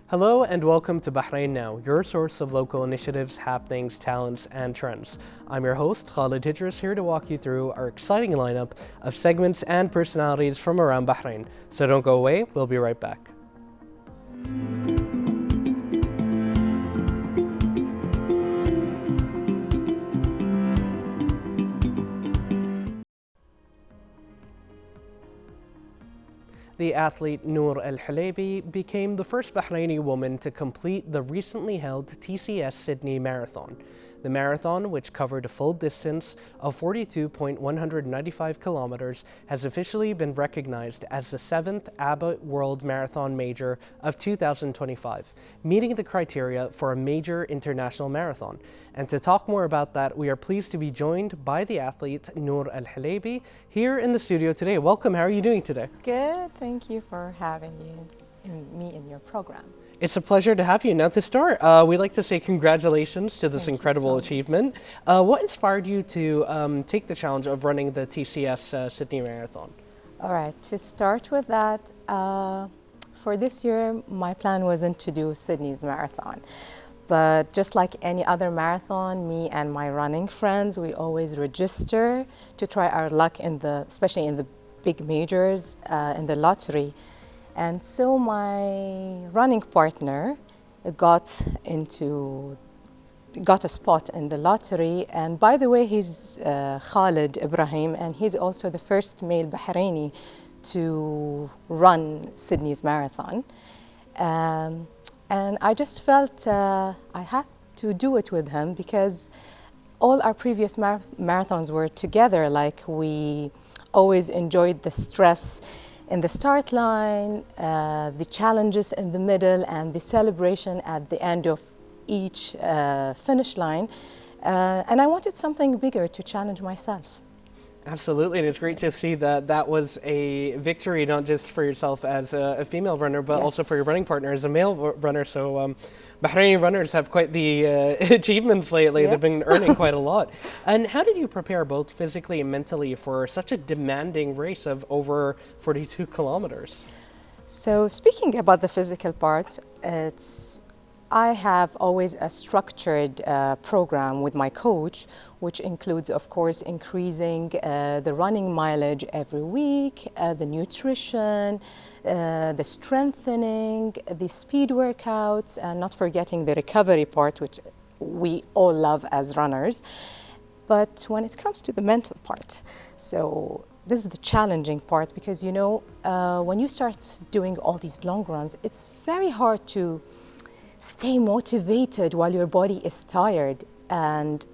Hello and welcome to Bahrain Now, your source of local initiatives, happenings, talents, and trends. I'm your host, Khalid Hijras, here to walk you through our exciting lineup of segments and personalities from around Bahrain. So don't go away, we'll be right back. The athlete Noor Al Hulaibi became the first Bahraini woman to complete the recently held TCS Sydney Marathon. The marathon, which covered a full distance of 42.195 kilometers, has officially been recognized as the 7th ABBA World Marathon Major of 2025, meeting the criteria for a major international marathon. And to talk more about that, we are pleased to be joined by the athlete Noor Al Hulaibi here in the studio today. Welcome, how are you doing today? Good, thank you for having me in your program. It's a pleasure to have you. Now to start, we'd like to say congratulations to this incredible achievement. What inspired you to take the challenge of running the TCS Sydney Marathon? All right, to start with that, for this year, my plan wasn't to do Sydney's marathon. But just like any other marathon, me and my running friends, we always register to try our luck especially in the big majors, in the lottery. And so my running partner got a spot in the lottery. And by the way, he's Khalid Ibrahim, and he's also the first male Bahraini to run Sydney's marathon. And I just felt I had to do it with him because all our previous marathons were together. Like, we always enjoyed the stress in the start line, the challenges in the middle, and the celebration at the end of each finish line. And I wanted something bigger to challenge myself. Absolutely, and it's great to see that that was a victory, not just for yourself as a female runner, but also for your running partner as a male runner. So Bahraini runners have quite the achievements lately. Yes. They've been earning quite a lot. And how did you prepare both physically and mentally for such a demanding race of over 42 kilometers? So speaking about the physical part, I have always a structured program with my coach, which includes, of course, increasing the running mileage every week, the nutrition, the strengthening, the speed workouts, and not forgetting the recovery part, which we all love as runners. But when it comes to the mental part, so this is the challenging part, because, you know, when you start doing all these long runs, it's very hard to stay motivated while your body is tired. And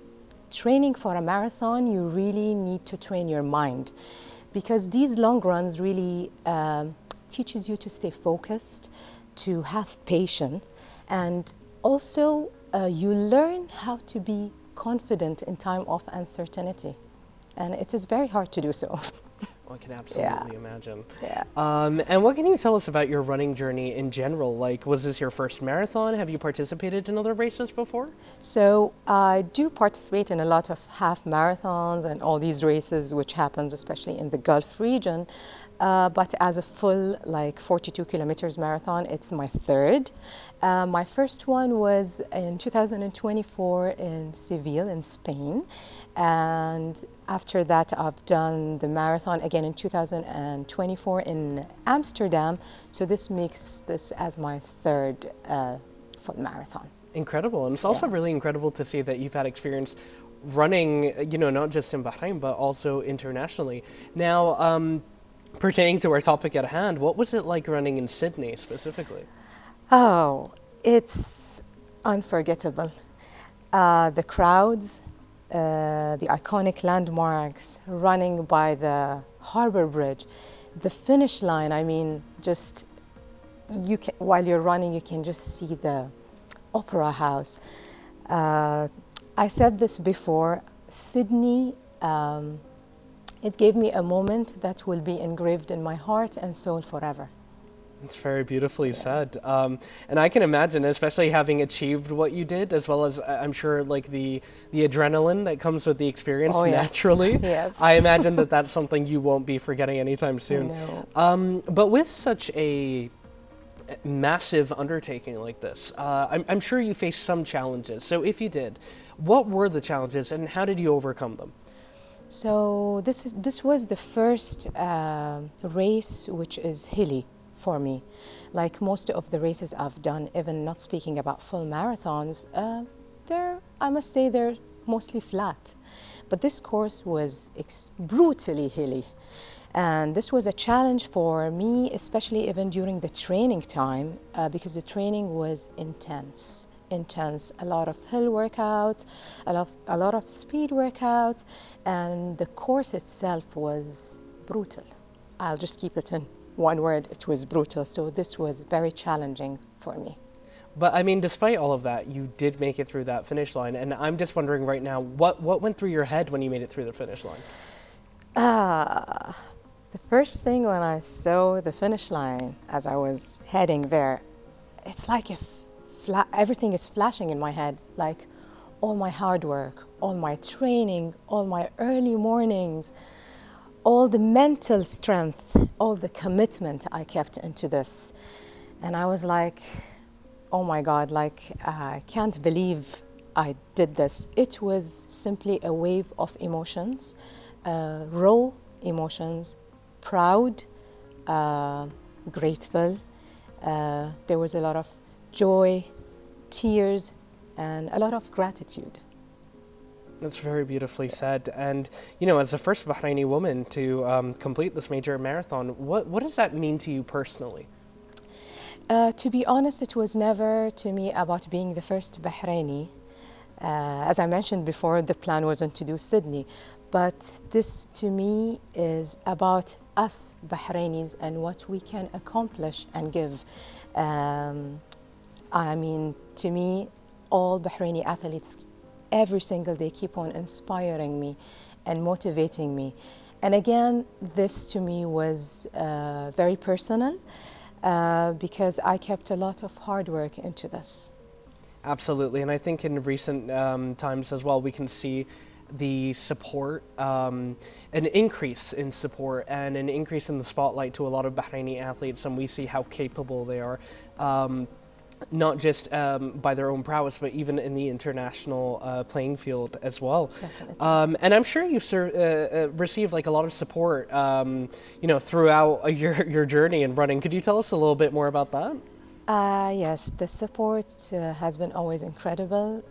training for a marathon, you really need to train your mind, because these long runs really teaches you to stay focused, to have patience, and also you learn how to be confident in time of uncertainty. And it is very hard to do so. I can absolutely imagine. Yeah. And what can you tell us about your running journey in general? Like, was this your first marathon? Have you participated in other races before? So I do participate in a lot of half marathons and all these races, which happens especially in the Gulf region. But as a full, like, 42 kilometers marathon, it's my third. My first one was in 2024 in Seville in Spain. And after that, I've done the marathon again in 2024 in Amsterdam. So this makes this as my third full marathon. Incredible. And it's also really incredible to see that you've had experience running, you know, not just in Bahrain, but also internationally. Now, pertaining to our topic at hand, what was it like running in Sydney specifically? Oh, it's unforgettable. The crowds, the iconic landmarks, running by the harbor bridge, the finish line. I mean, just while you're running, you can just see the opera house. I said this before, Sydney, it gave me a moment that will be engraved in my heart and soul forever. It's very beautifully said. And I can imagine, especially having achieved what you did, as well as I'm sure like the adrenaline that comes with the experience naturally. Yes. I imagine that that's something you won't be forgetting anytime soon. No. But with such a massive undertaking like this, I'm sure you faced some challenges. So if you did, what were the challenges and how did you overcome them? So this was the first race which is hilly for me. Like most of the races I've done, even not speaking about full marathons, I must say they're mostly flat. But this course was brutally hilly. And this was a challenge for me, especially even during the training time, because the training was intense. A lot of hill workouts, a lot of speed workouts, and the course itself was brutal. I'll just keep it in one word, it was brutal. So this was very challenging for me. But I mean, despite all of that, you did make it through that finish line. And I'm just wondering right now, what went through your head when you made it through the finish line? The first thing when I saw the finish line, as I was heading there, it's like if everything is flashing in my head, like all my hard work, all my training, all my early mornings, all the mental strength, all the commitment I kept into this. And I was like, oh my God, like I can't believe I did this. It was simply a wave of emotions, raw emotions, proud, grateful. There was a lot of joy, tears, and a lot of gratitude. That's very beautifully said. And, you know, as the first Bahraini woman to complete this major marathon, what does that mean to you personally? To be honest, it was never to me about being the first Bahraini. As I mentioned before, the plan wasn't to do Sydney, but this to me is about us Bahrainis and what we can accomplish and give. I mean, to me, all Bahraini athletes every single day keep on inspiring me and motivating me. And again, this to me was very personal because I kept a lot of hard work into this. Absolutely, and I think in recent times as well, we can see the support, an increase in support and an increase in the spotlight to a lot of Bahraini athletes, and we see how capable they are, not just by their own prowess, but even in the international playing field as well. Definitely. And I'm sure you've received like a lot of support, you know, throughout your journey in running. Could you tell us a little bit more about that? Yes, the support has been always incredible.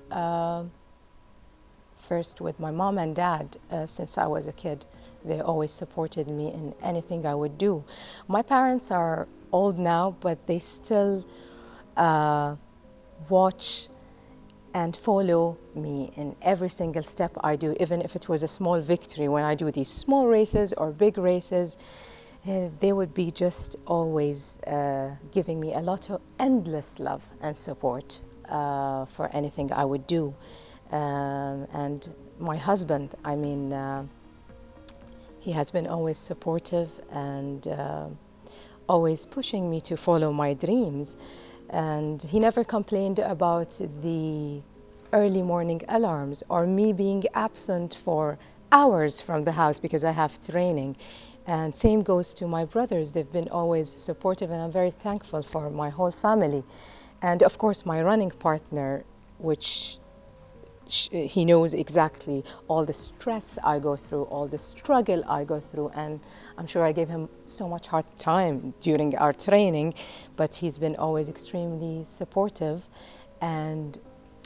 First with my mom and dad, since I was a kid. They always supported me in anything I would do. My parents are old now, but they still watch and follow me in every single step I do, even if it was a small victory. When I do these small races or big races, they would be just always giving me a lot of endless love and support for anything I would do. And my husband, I mean, he has been always supportive and always pushing me to follow my dreams. And he never complained about the early morning alarms or me being absent for hours from the house because I have training. And same goes to my brothers. They've been always supportive, and I'm very thankful for my whole family. And of course, my running partner, which he knows exactly all the stress I go through, all the struggle I go through, and I'm sure I gave him so much hard time during our training, but he's been always extremely supportive. And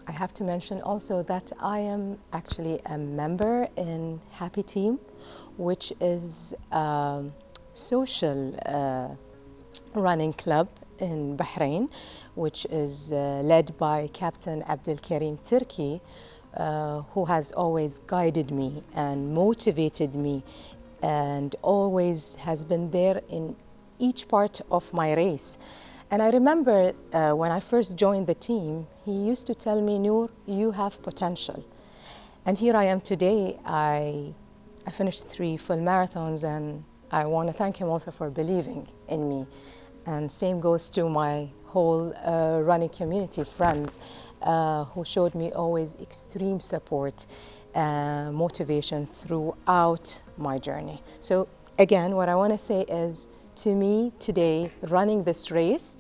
I have to mention also that I am actually a member in Happy Team, which is a social running club in Bahrain, which is led by Captain Abdel Karim Turki, who has always guided me and motivated me and always has been there in each part of my race. And I remember when I first joined the team, he used to tell me, Noor, you have potential. And here I am today. I finished 3 full marathons, and I want to thank him also for believing in me. And same goes to my whole running community, friends, who showed me always extreme support, motivation throughout my journey. So again, what I want to say is, to me today, running this race,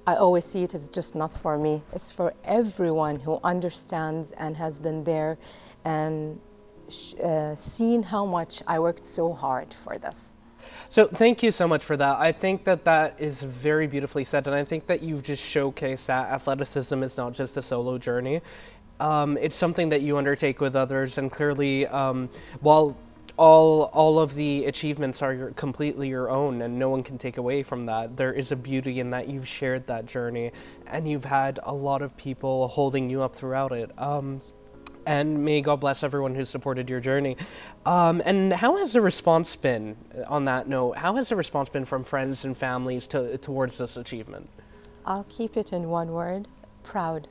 I always see it as just not for me. It's for everyone who understands and has been there and seen how much I worked so hard for this. So thank you so much for that. I think that that is very beautifully said, and I think that you've just showcased that athleticism is not just a solo journey. It's something that you undertake with others, and clearly, while all of the achievements are completely your own and no one can take away from that, there is a beauty in that you've shared that journey and you've had a lot of people holding you up throughout it. And may God bless everyone who supported your journey. And how has the response been, on that note, how has the response been from friends and families towards this achievement? I'll keep it in one word: proud.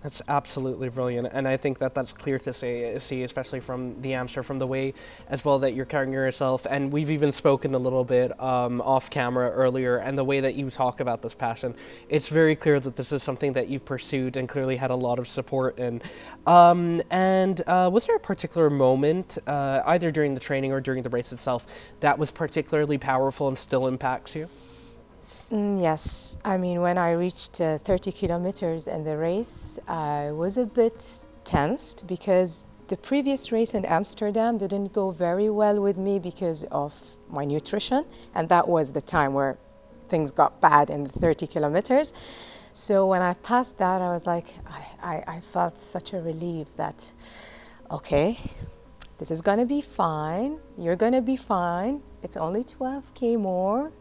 That's absolutely brilliant, and I think that that's clear to see, especially from the answer, from the way as well that you're carrying yourself, and we've even spoken a little bit off camera earlier, and the way that you talk about this passion, it's very clear that this is something that you've pursued and clearly had a lot of support in. Was there a particular moment, either during the training or during the race itself, that was particularly powerful and still impacts you? Yes, I mean, when I reached 30 kilometers in the race, I was a bit tensed because the previous race in Amsterdam didn't go very well with me because of my nutrition, and that was the time where things got bad in the 30 kilometers. So when I passed that, I was like, I felt such a relief that, okay, this is gonna be fine, you're gonna be fine, it's only 12K more.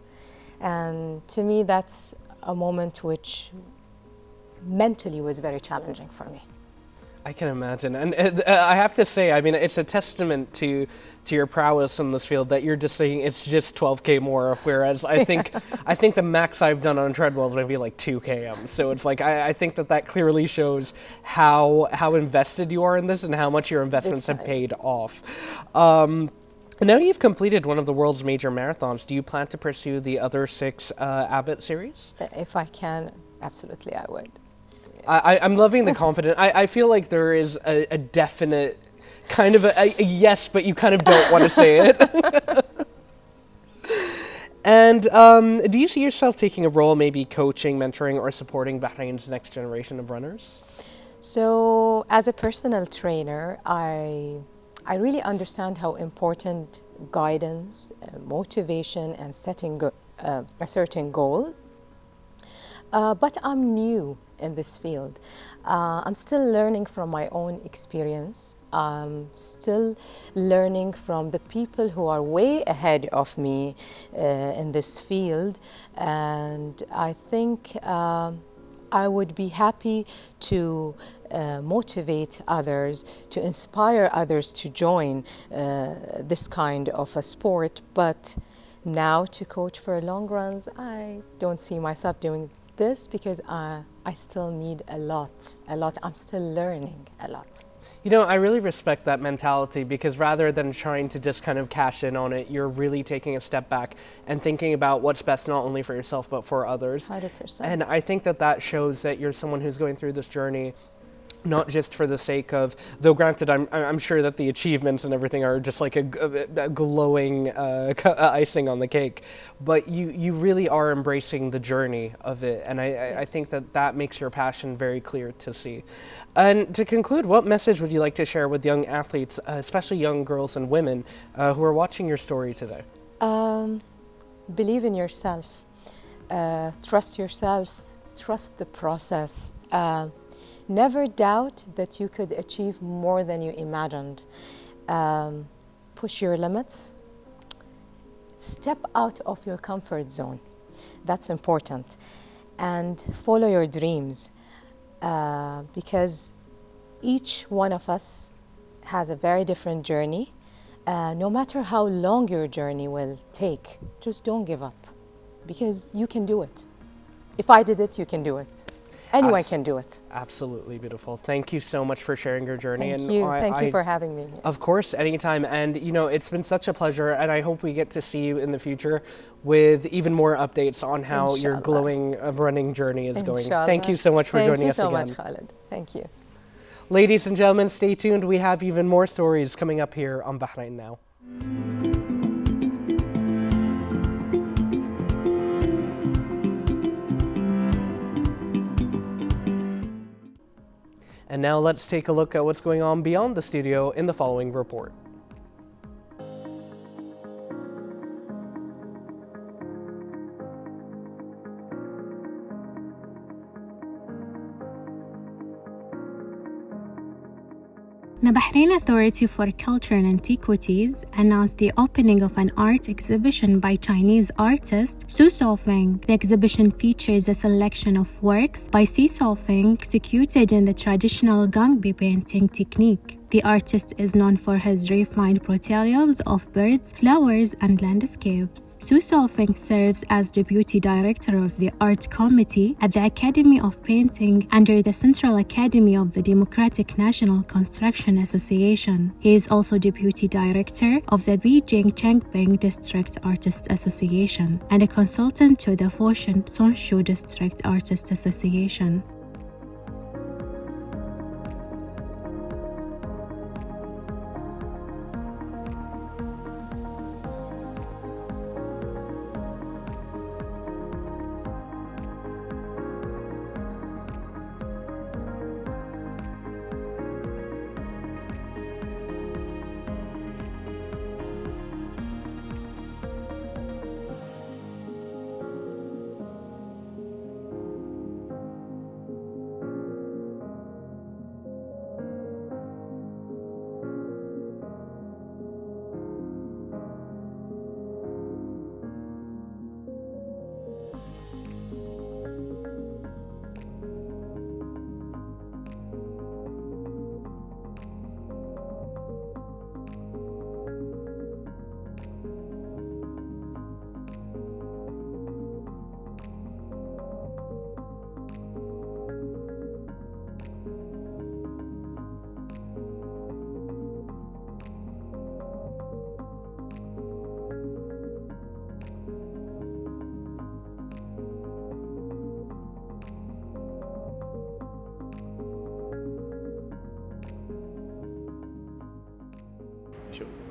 And to me, that's a moment which mentally was very challenging for me. I can imagine. And I have to say, I mean, it's a testament to your prowess in this field that you're just saying it's just 12K more, whereas I think the max I've done on treadmill is maybe like 2 km. So it's like, I think that clearly shows how invested you are in this and how much your investments have paid off. Now you've completed one of the world's major marathons. Do you plan to pursue the other 6 Abbott series? If I can, absolutely I would. I'm loving the confidence. I feel like there is a definite kind of a yes, but you kind of don't want to say it. And do you see yourself taking a role, maybe coaching, mentoring, or supporting Bahrain's next generation of runners? So as a personal trainer, I really understand how important guidance, motivation, and setting a certain goal. But I'm new in this field. I'm still learning from my own experience. I'm still learning from the people who are way ahead of me in this field. And I think I would be happy to motivate others, to inspire others to join this kind of a sport. But now to coach for long runs, I don't see myself doing this because I still need a lot. I'm still learning a lot. You know, I really respect that mentality because rather than trying to just kind of cash in on it, you're really taking a step back and thinking about what's best not only for yourself but for others. 100%. And I think that shows that you're someone who's going through this journey not just for the sake of, though granted, I'm sure that the achievements and everything are just like a glowing icing on the cake, but you really are embracing the journey of it, and I think that makes your passion very clear to see. And to conclude, what message would you like to share with young athletes, especially young girls and women who are watching your story today? Believe in yourself, trust yourself, trust the process. Never doubt that you could achieve more than you imagined. Push your limits. Step out of your comfort zone. That's important. And follow your dreams because each one of us has a very different journey. No matter how long your journey will take, just don't give up because you can do it. If I did it, you can do it. Anyone can do it. Absolutely beautiful. Thank you so much for sharing your journey. Thank you. Thank you for having me. Of course, anytime. And, you know, it's been such a pleasure. And I hope we get to see you in the future with even more updates on how Inshallah. your glowing running journey is going. Inshallah. Thank you so much for joining us again. Thank you so much, Khalid. Thank you. Ladies and gentlemen, stay tuned. We have even more stories coming up here on Bahrain Now. And now let's take a look at what's going on beyond the studio in the following report. The Bahrain Authority for Culture and Antiquities announced the opening of an art exhibition by Chinese artist Su Xiaofeng. The exhibition features a selection of works by Su Xiaofeng executed in the traditional Gangbi painting technique. The artist is known for his refined portrayals of birds, flowers, and landscapes. Su Xiaofeng serves as Deputy Director of the Art Committee at the Academy of Painting under the Central Academy of the Democratic National Construction Association. He is also Deputy Director of the Beijing Changping District Artists Association and a consultant to the Foshan Sonshu District Artists Association.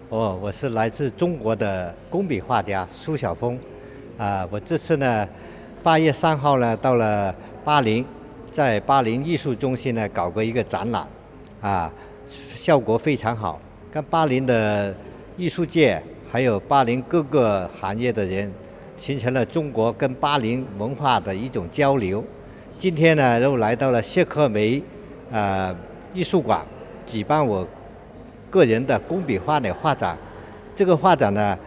我是来自中国的工笔画家苏晓峰，我这次呢，8月3号呢到了巴林，在巴林艺术中心呢搞过一个展览，效果非常好，跟巴林的艺术界还有巴林各个行业的人，形成了中国跟巴林文化的一种交流。今天呢又来到了谢克梅艺术馆，举办我个人的工笔画的画展。这个画展呢，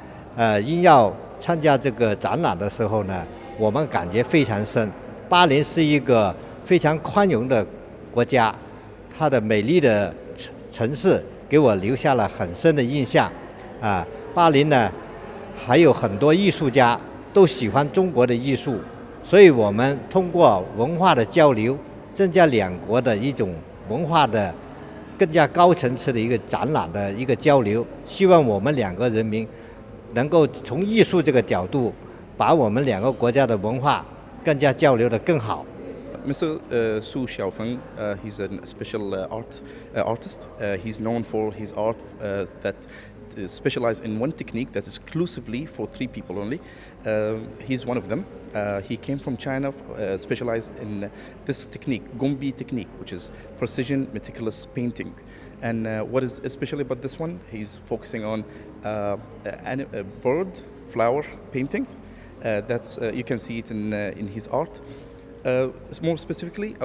因要参加这个展览的时候呢，我们感觉非常深。巴林是一个非常宽容的国家，它的美丽的城市给我留下了很深的印象。巴林呢，还有很多艺术家都喜欢中国的艺术，所以我们通过文化的交流，增加两国的一种文化的更加高层次的一个展览的一个交流，希望我们两个人民能够从艺术这个角度，把我们两个国家的文化更加交流得更好。Mr. Su Xiaofeng, he's a special artist. He's known for his art that specialized in one technique that is exclusively for 3 people only. He's one of them. He came from China, specialized in this technique, Gongbi technique, which is precision, meticulous painting. And what is especially about this one, he's focusing on bird, flower paintings. That's you can see it in his art. More specifically,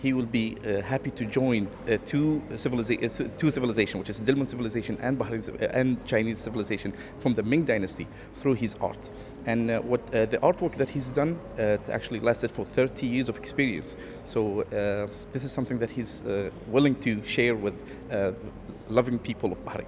he will be happy to join two civilizations, which is Dilmun civilization and Bahrain and Chinese civilization from the Ming dynasty through his art. And the artwork that he's done, it actually lasted for 30 years of experience. So this is something that he's willing to share with loving people of Bahrain.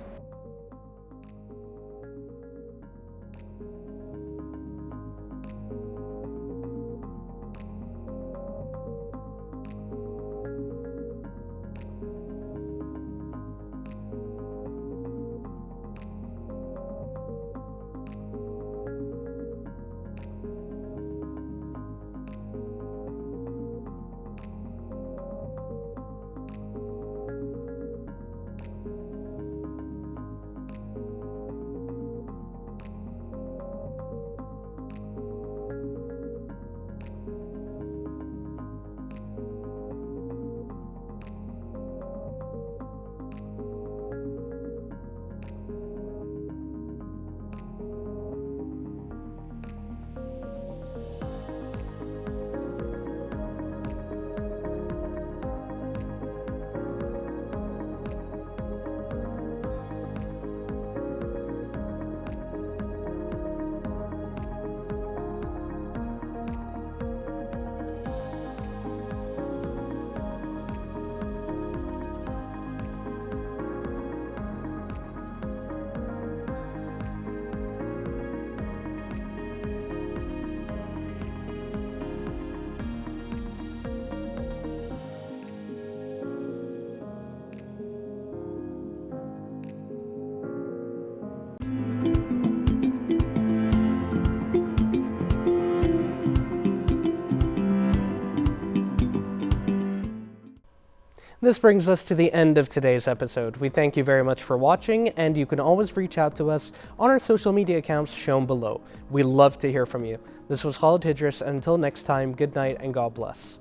This brings us to the end of today's episode. We thank you very much for watching, and you can always reach out to us on our social media accounts shown below. We love to hear from you. This was Khalid Hidris, and until next time, good night and God bless.